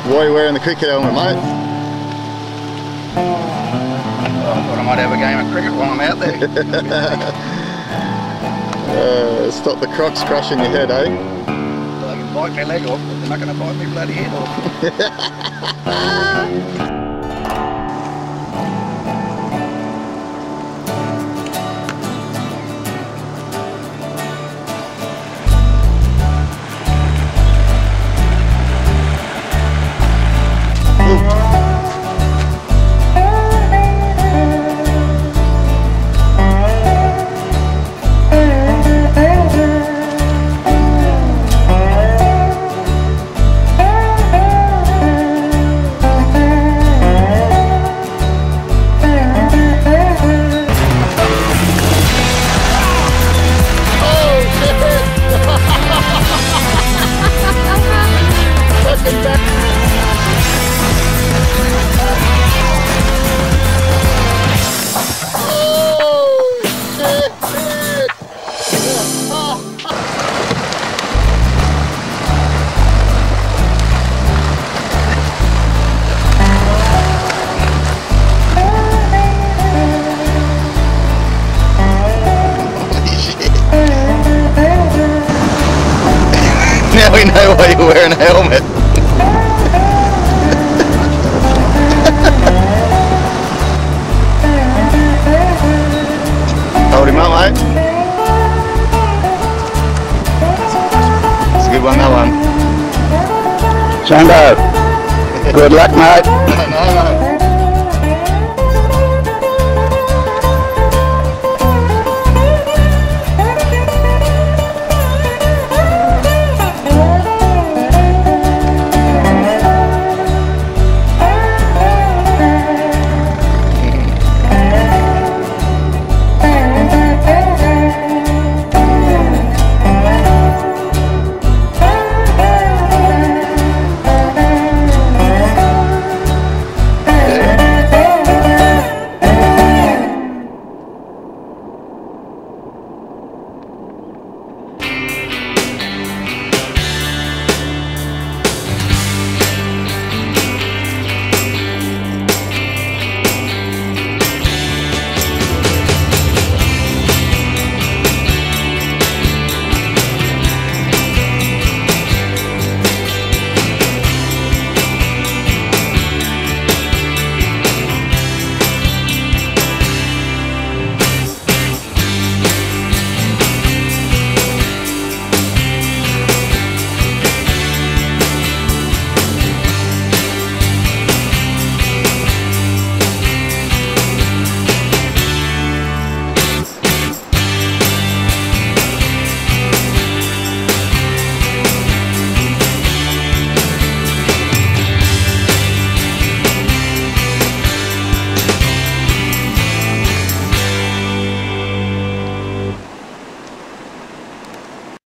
Why are you wearing the cricket helmet, mate? Well, I thought I might have a game of cricket while I'm out there. Stop the crocs crushing your head, eh? They can bite my leg off, but they're not going to bite me bloody head off. Now we know why you're wearing a helmet. Hold him up, mate. It's a good one, that one. Sando, good luck, mate. No, mate.